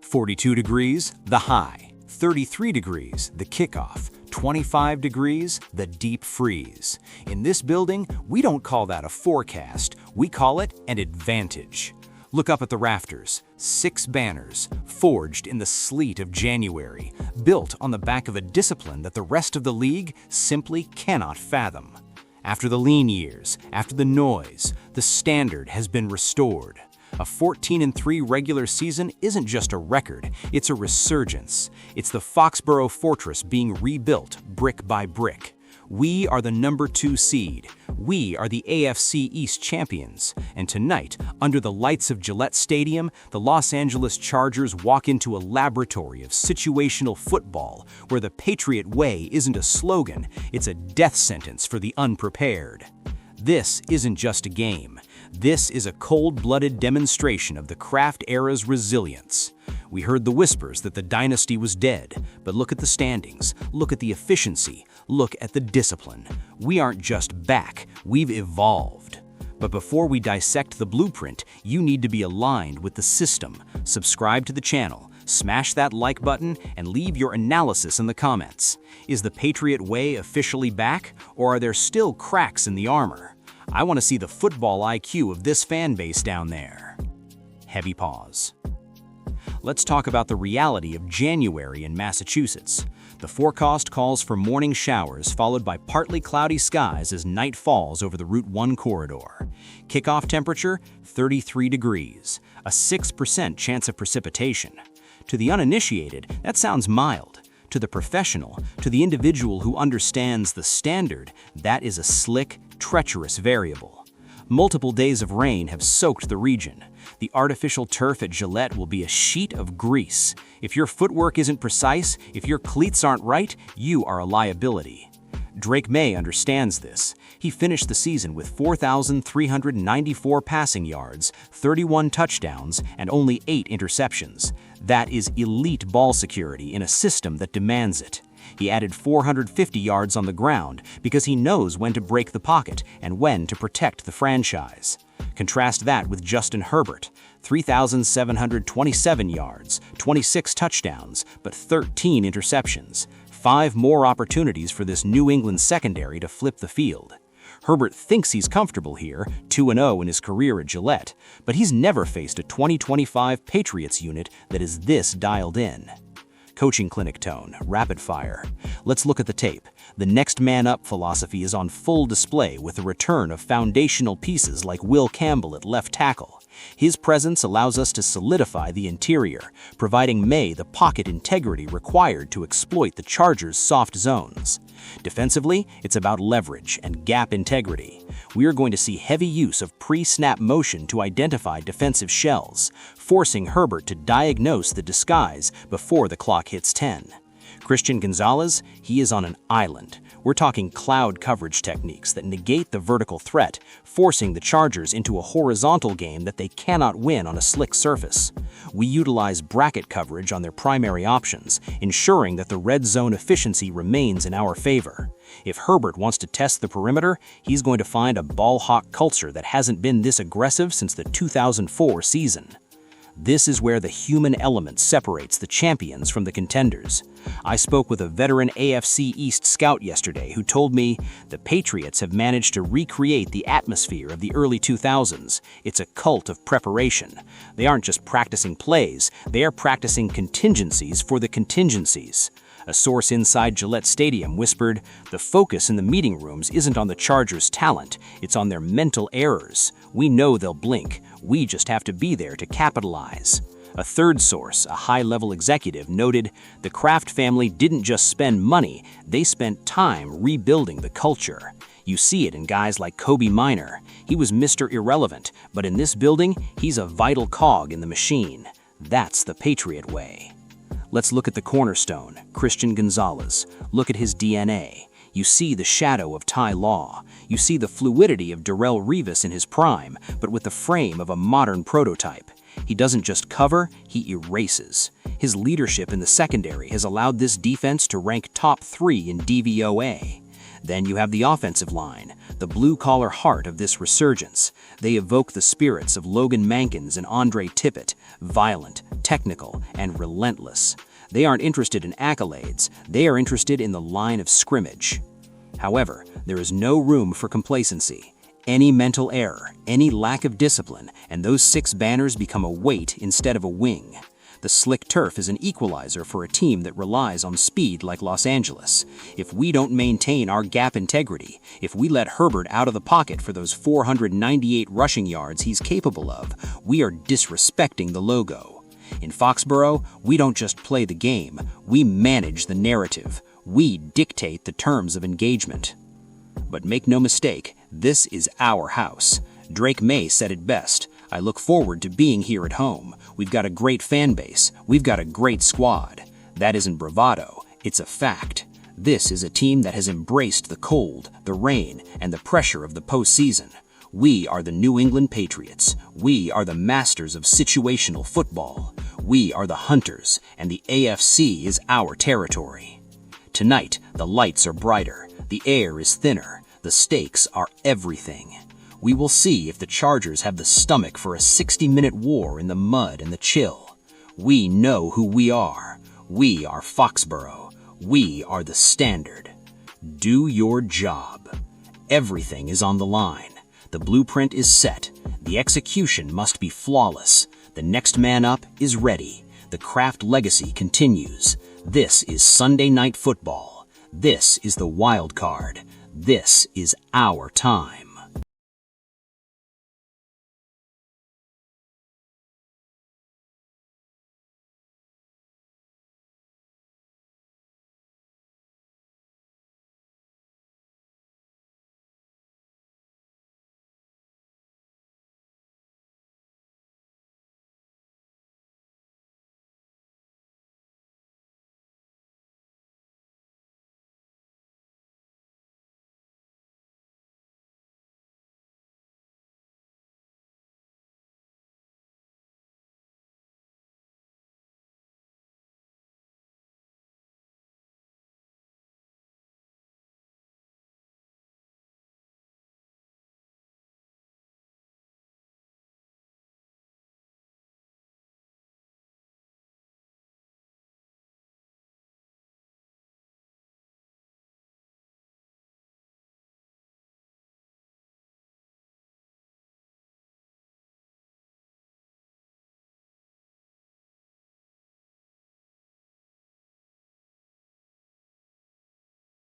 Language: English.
42 degrees, the high. 33 degrees, the kickoff. 25 degrees, the deep freeze. In this building, we don't call that a forecast, we call it an advantage. Look up at the rafters. 6 banners, forged in the sleet of January, built on the back of a discipline that the rest of the league simply cannot fathom. After the lean years, after the noise, the standard has been restored. A 14-3 regular season isn't just a record, it's a resurgence. It's the Foxborough fortress being rebuilt brick by brick. We are the number 2 seed. We are the AFC East champions. And tonight, under the lights of Gillette Stadium, the Los Angeles Chargers walk into a laboratory of situational football where the Patriot Way isn't a slogan, it's a death sentence for the unprepared. This isn't just a game. This is a cold-blooded demonstration of the Kraft era's resilience. We heard the whispers that the dynasty was dead, but look at the standings, look at the efficiency, look at the discipline. We aren't just back, we've evolved. But before we dissect the blueprint, you need to be aligned with the system. Subscribe to the channel, smash that like button, and leave your analysis in the comments. Is the Patriot Way officially back, or are there still cracks in the armor? I want to see the football IQ of this fan base down there. Heavy pause. Let's talk about the reality of January in Massachusetts. The forecast calls for morning showers followed by partly cloudy skies as night falls over the Route 1 corridor. Kickoff temperature, 33 degrees, a 6% chance of precipitation. To the uninitiated, that sounds mild. To the professional, to the individual who understands the standard, that is a slick, treacherous variable. Multiple days of rain have soaked the region. The artificial turf at Gillette will be a sheet of grease. If your footwork isn't precise, if your cleats aren't right, you are a liability. Drake Maye understands this. He finished the season with 4,394 passing yards, 31 touchdowns, and only 8 interceptions. That is elite ball security in a system that demands it. He added 450 yards on the ground because he knows when to break the pocket and when to protect the franchise. Contrast that with Justin Herbert, 3,727 yards, 26 touchdowns, but 13 interceptions. 5 more opportunities for this New England secondary to flip the field. Herbert thinks he's comfortable here, 2-0 in his career at Gillette, but he's never faced a 2025 Patriots unit that is this dialed in. Coaching clinic tone, rapid fire. Let's look at the tape. The next man up philosophy is on full display with the return of foundational pieces like Will Campbell at left tackle. His presence allows us to solidify the interior, providing Maye the pocket integrity required to exploit the Chargers' soft zones. Defensively, it's about leverage and gap integrity. We are going to see heavy use of pre-snap motion to identify defensive shells, forcing Herbert to diagnose the disguise before the clock hits 10. Christian Gonzalez, he is on an island. We're talking cloud coverage techniques that negate the vertical threat, forcing the Chargers into a horizontal game that they cannot win on a slick surface. We utilize bracket coverage on their primary options, ensuring that the red zone efficiency remains in our favor. If Herbert wants to test the perimeter, he's going to find a ball hawk culture that hasn't been this aggressive since the 2004 season. This is where the human element separates the champions from the contenders. I spoke with a veteran AFC East scout yesterday who told me the Patriots have managed to recreate the atmosphere of the early 2000s. It's a cult of preparation. They aren't just practicing plays, they are practicing contingencies for the contingencies. A source inside Gillette Stadium whispered, "The focus in the meeting rooms isn't on the Chargers' talent, it's on their mental errors. We know they'll blink. We just have to be there to capitalize." A third source, a high-level executive, noted, "The Kraft family didn't just spend money, they spent time rebuilding the culture. You see it in guys like Kobe Minor. He was Mr. Irrelevant, but in this building, he's a vital cog in the machine. That's the Patriot Way." Let's look at the cornerstone, Christian Gonzalez. Look at his DNA. You see the shadow of Ty Law. You see the fluidity of Darrelle Revis in his prime, but with the frame of a modern prototype. He doesn't just cover, he erases. His leadership in the secondary has allowed this defense to rank top 3 in DVOA. Then you have the offensive line, the blue-collar heart of this resurgence. They evoke the spirits of Logan Mankins and Andre Tippett, violent, technical, and relentless. They aren't interested in accolades, they are interested in the line of scrimmage. However, there is no room for complacency. Any mental error, any lack of discipline, and those 6 banners become a weight instead of a wing. The slick turf is an equalizer for a team that relies on speed like Los Angeles. If we don't maintain our gap integrity, if we let Herbert out of the pocket for those 498 rushing yards he's capable of, we are disrespecting the logo. In Foxborough, we don't just play the game, we manage the narrative. We dictate the terms of engagement. But make no mistake, this is our house. Drake Maye said it best. I look forward to being here at home. We've got a great fan base. We've got a great squad. That isn't bravado, it's a fact. This is a team that has embraced the cold, the rain, and the pressure of the postseason. We are the New England Patriots. We are the masters of situational football. We are the hunters, and the AFC is our territory. Tonight, the lights are brighter, the air is thinner, the stakes are everything. We will see if the Chargers have the stomach for a 60-minute war in the mud and the chill. We know who we are. We are Foxborough. We are the standard. Do your job. Everything is on the line. The blueprint is set. The execution must be flawless. The next man up is ready. The Kraft legacy continues. This is Sunday Night Football. This is the wild card. This is our time.